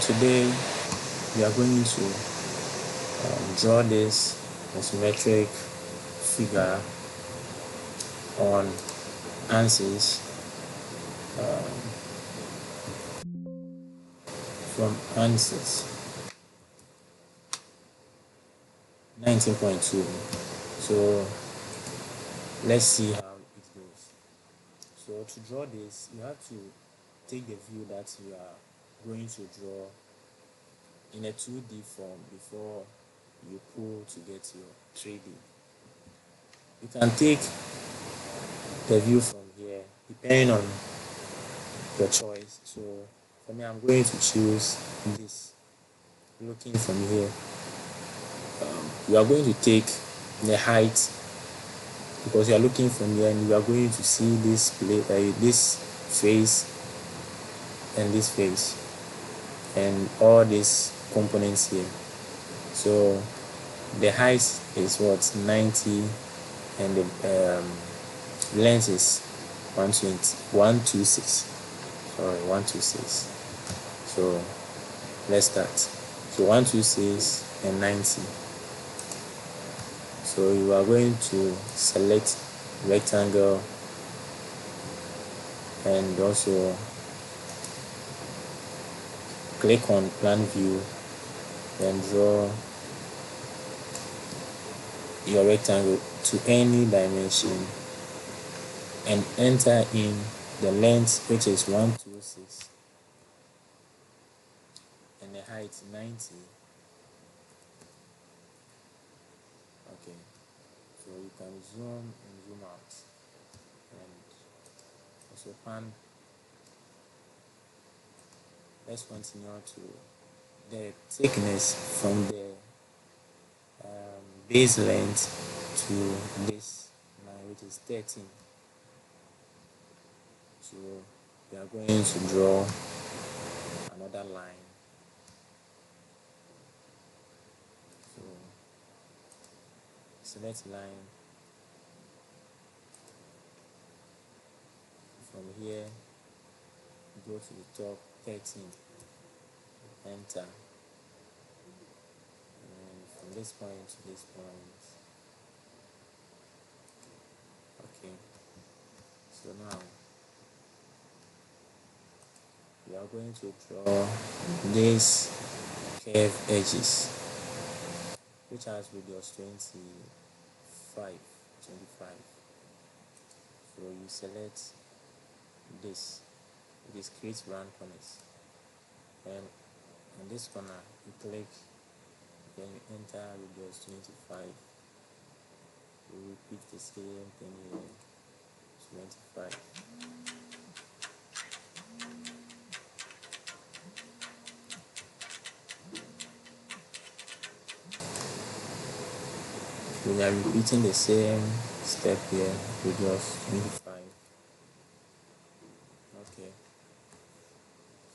today we are going to draw this isometric figure on ANSYS from ANSYS 19.2. So let's see how it goes. So to draw this, you have to take the view that you are going to draw in a 2D form before you pull to get your 3D. You can take the view from here depending on your choice. So for me, I'm going to choose this. Looking from here, you are going to take the height because you are looking from here, and you are going to see this this face and this face and all these components here. So the height is what, 90, and the length is 126. So let's start. So 126 and 90. So you are going to select rectangle and also click on plan view and draw your rectangle to any dimension and enter in the length, which is 126, and the height 90. Okay, so you can zoom and zoom out and also pan. Let's continue to the thickness from the base length to this line, which is 13. So we are going to draw another line. So select line from here, go to the top, 13, enter, and from this point to this point. Okay, so now we are going to draw these curved edges, which has radius 25. So you select this, it creates round corners, and on this corner you click, then you enter radius 25. You repeat the same thing here, 25. We are repeating the same step here, radius 25. Okay,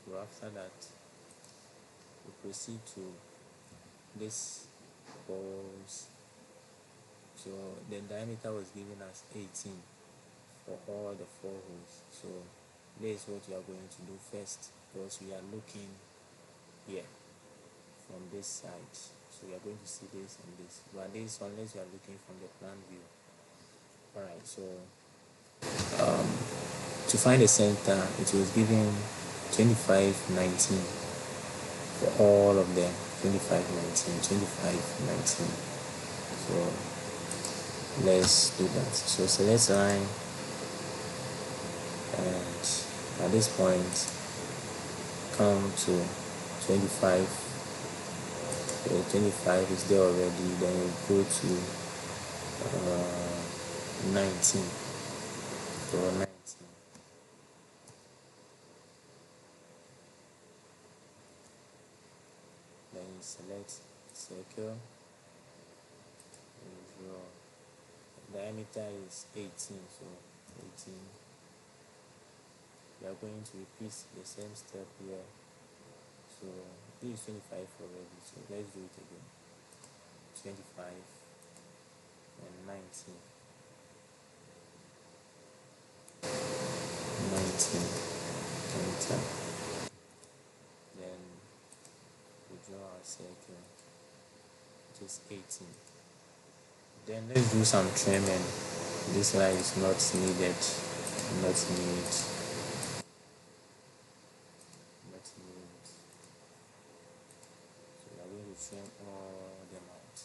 so after that we proceed to this holes. So the diameter was given as 18 for all the 4 holes. So this is what we are going to do first, because we are looking here from this side. So we are going to see this and this, but this unless you are looking from the plan view. Alright, so to find the center, it was given 25, 19 for all of them. 25, 19, 25, 19. So let's do that. So select line, and at this point come to 25. 25 is there already. Then you go to 19. So 19. Then you select circle. You draw. Diameter is 18. So 18. We are going to repeat the same step here. So this is 25 already, so let's do it again. 25 and 19. 19. Enter. Then draw our circle, which is 18. Then let's do some trimming. This line is not needed, not need. So we are going to trim all them out.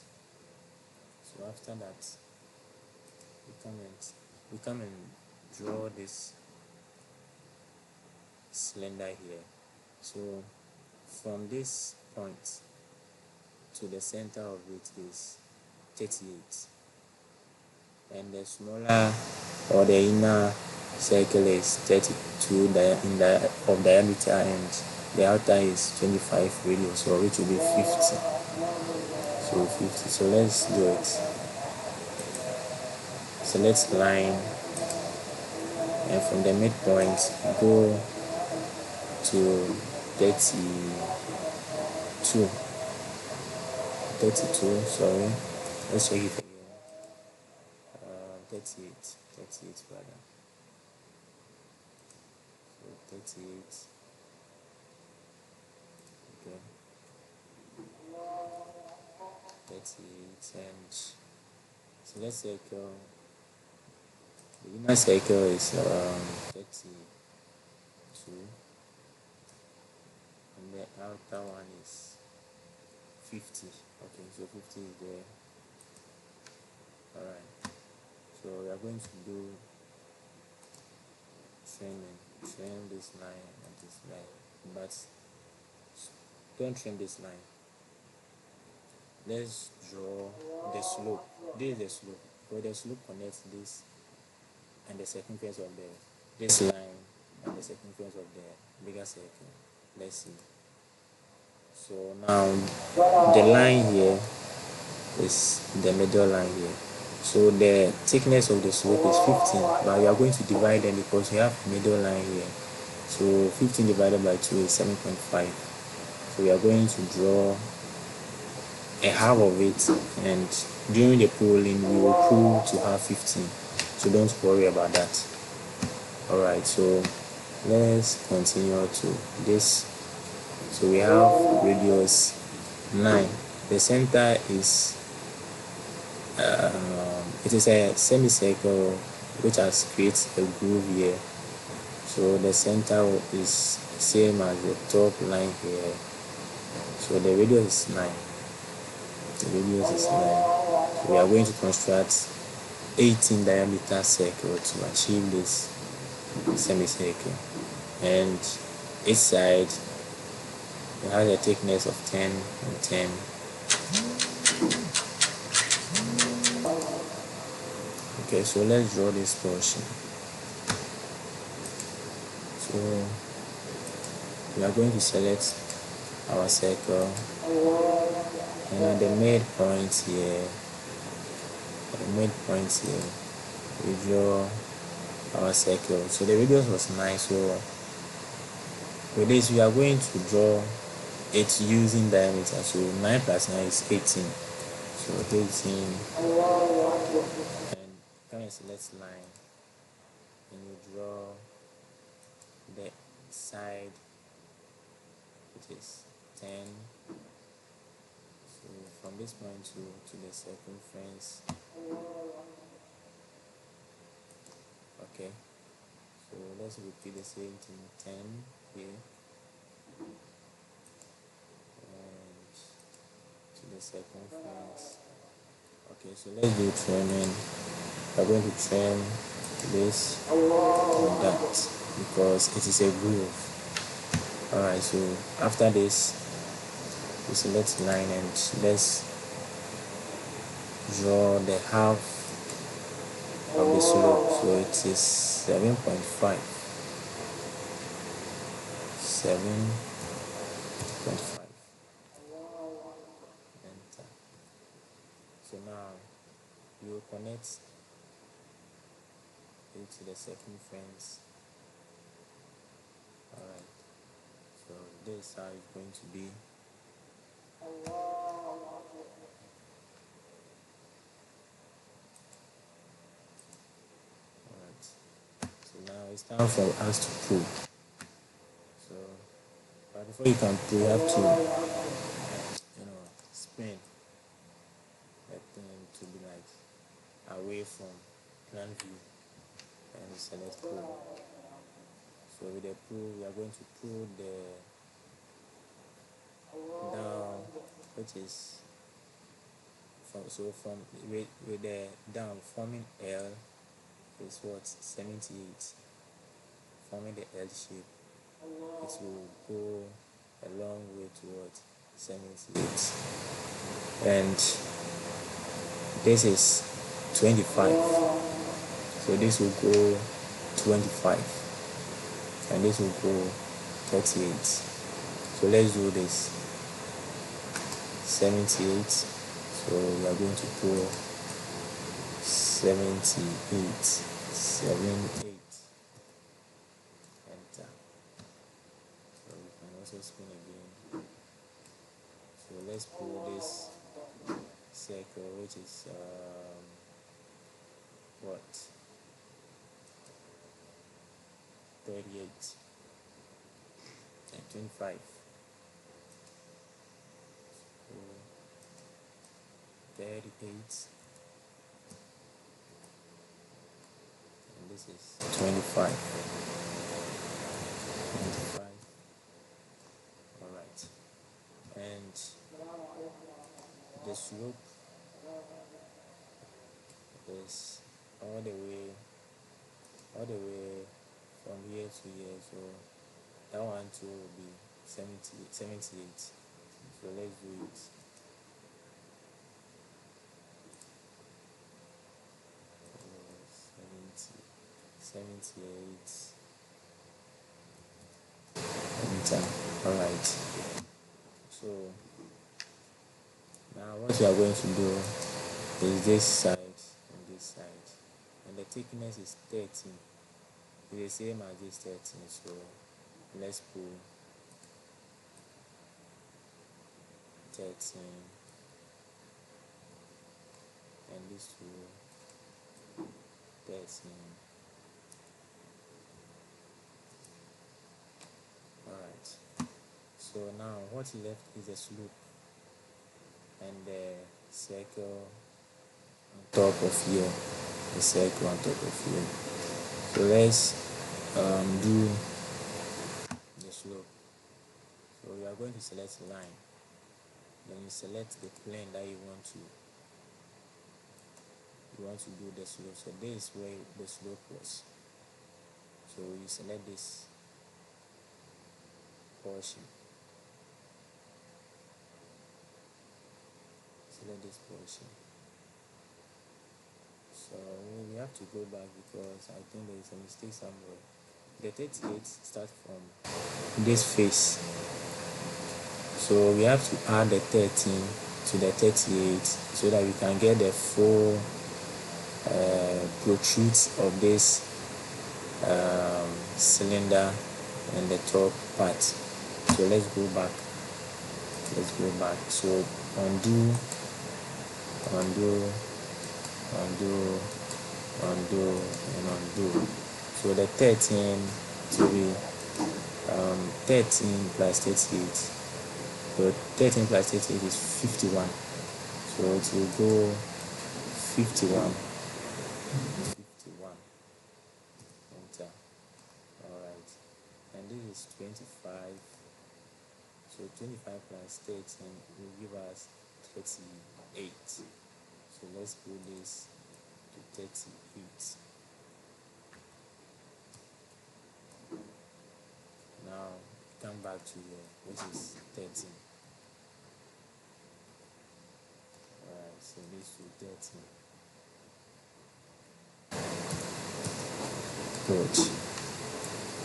So after that, we come and draw this cylinder here. So from this point to the center of it is 38, and the smaller or the inner circle is 32 of diameter, and the outer is 25 radius, so which will be 50. So 50. So let's do it. Select line, and from the midpoint go to 32. Sorry, let's check it again. 38 rather. So 38. Okay. 38, and so let's circle. The inner circle is around 32, and the outer one is 50. Okay, so 50 is there. Alright, so we are going to do trim this line and this line, but don't trim this line. Let's draw the slope. This is the slope, because the slope connects this and the circumference of this line and the circumference of the bigger circle. Let's see. So now the line here is the middle line here. So the thickness of the slope is 15, but we are going to divide them because we have middle line here. So 15 divided by 2 is 7.5. So we are going to draw a half of it, and during the pulling we will pull to have 15. So don't worry about that. Alright, so let's continue to this. So we have radius 9. The center is it is a semicircle which has created a groove here. So the center is same as the top line here. So the radius is 9. The radius is 9. So we are going to construct 18 diameter circle to achieve this semicircle, and each side it has a thickness of 10 and 10. Okay, so let's draw this portion. So we are going to select our circle, and at the midpoint here, we draw our circle. So the radius was 9, so with this we are going to draw it using diameter. So 9 plus 9 is 18. So 18, and come and select line, and you draw the side, which is 10. So from this point to the circumference. Okay, so let's repeat the same thing. 10 here, and to the circumference. Okay, so let's do trimming. We're going to trim this and that because it is a groove. Alright, so after this we select line, and let's draw the half of the slope. So it is 7.5. 7.5. Enter. So now you will connect it to the circumference. Alright, so this is how it's going to be. Alright, so now it's time for us to pull. So but before you can pull, you have to spin the thing to be like away from plan view, and select pull. So with the pull, we are going to pull the down, which is from with the down forming L is what 78, forming the L shape. It will go a long way toward 78, and this is 25, so this will go 25, and this will go 38. So let's do this. 78, so we are going to pull 78, 78, enter. So we can also spin again. So let's pull this circle, which is what, 38 and 25. So 38, and this is 25. 25. All right, and the slope is all the way from here to here, so that one too will be 78. So let's do it. So 78, enter. All right, so now what we are going to do is this side and this side, and the thickness is 13. It's the same as this 13, so let's pull 13, and this two 13. Alright, so now what's left is the slope and the circle on top of here, the circle on top of here. So let's do the slope. So we are going to select line, then you select the plane that you want to do the slope. So this is where the slope was, so you select this portion, so we have to go back because I think there is a mistake somewhere. The 38 starts from this face, so we have to add the 13 to the 38 so that we can get the full protrudes of this cylinder and the top part. So let's go back. So undo, and undo. So the 13 to be 13 plus 38. So 13 plus 38 is 51. So it will go 51. Enter. Alright. And this is 25. So 25 plus 13 will give us 38. So let's put this to 38. Now come back to here, which is 13. Alright, so this to 13. Good.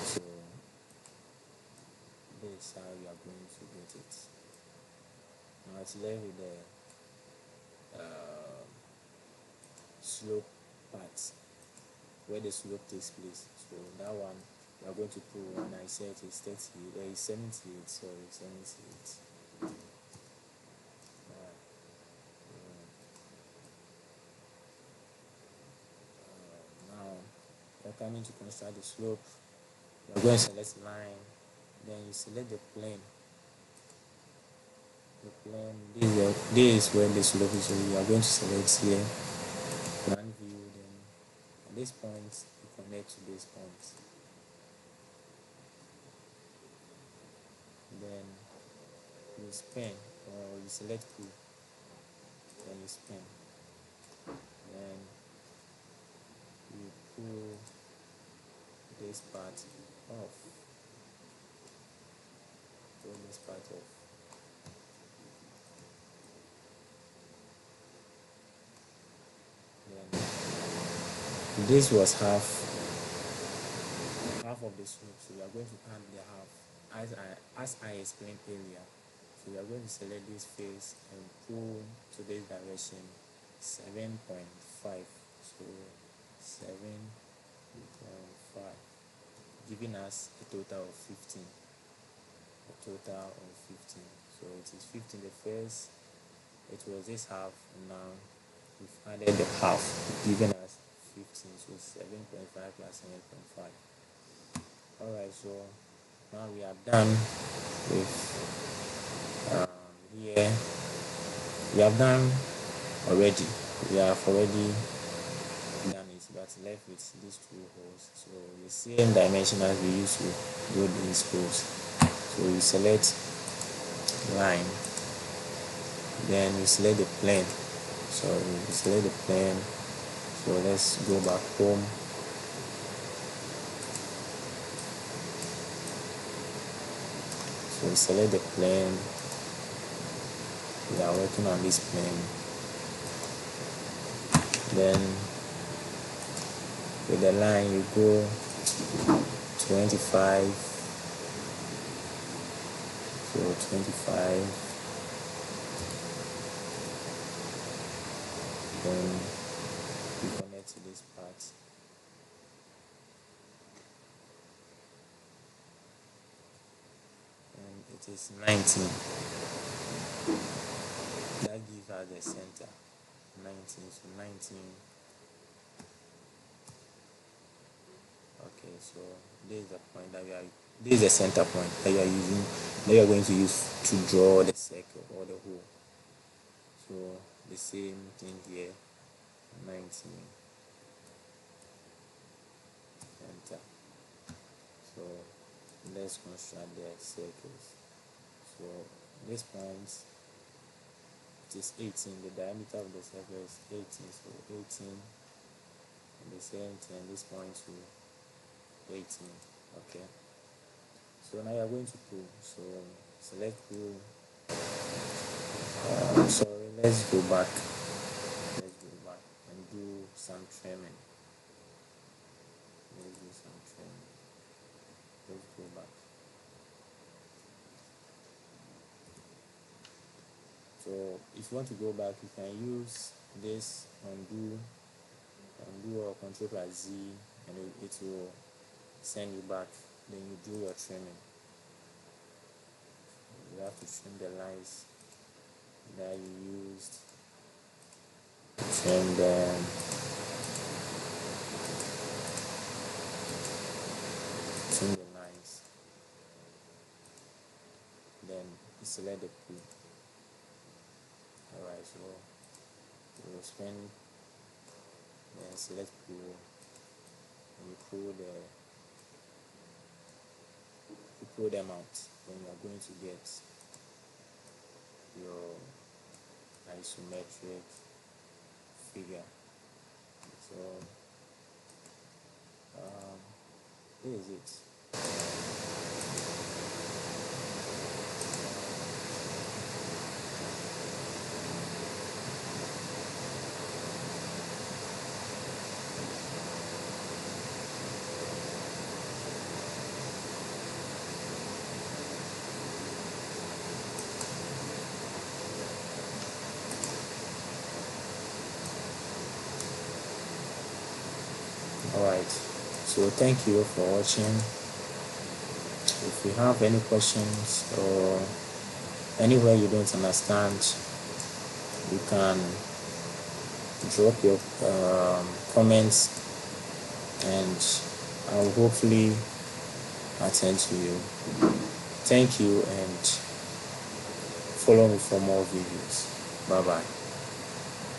So this is how you are going to get it. Now it's left with the slope part, where the slope takes place. So that one we are going to put, when I said it's 30, there is 78, sorry, 78. Now we're coming to construct the slope. You're going to select line, then you select the plane Then this is where the slope is. So you are going to select here plan view. Then at this point you connect to this point. Then you spin, or you select cool. Then you spin. Then you pull this part off. Pull this part off. Then this was half of the slope, so we are going to add the half as I explained earlier. So we are going to select this face and pull to this direction 7.5. So 7.5, giving us a total of 15. So it is 15. The first, it was this half, and now we've added the half, giving us 15. So 7.5 plus 7.5. Alright, so now we are done with here. We have done already. We have already done it, but left with these two holes. So the same dimension as we used to do these holes. So we select line, then we select the plane. So we select the plane. So let's go back home. So we select the plane. We are working on this plane. Then with the line you go 25. So 25. Then you connect to this part. And it is 19. That gives us the center. 19. So 19. Okay, so this is the point that this is the center point that you are using, that you are going to use to draw the circle or the hole. So the same thing here, 19, center. So let's construct the circles. So this point, it is 18. The diameter of the circle is 18. So 18, and the same thing, this point to 18. Okay, so now you are going to pull. So select pull. Sorry, let's go back and do some trimming. Let's go back. So if you want to go back, you can use this undo or Control plus Z, and it will send you back. Then you do your trimming. You have to trim the lines that you used. Trim them. Trim the lines. Then you select the pull. Alright, so you will spin, then select pull, and you pull them out. Then you are going to get your isometric figure. So this is it. Alright, so thank you for watching. If you have any questions or anywhere you don't understand, you can drop your comments, and I will hopefully attend to you. Thank you, and follow me for more videos. Bye bye.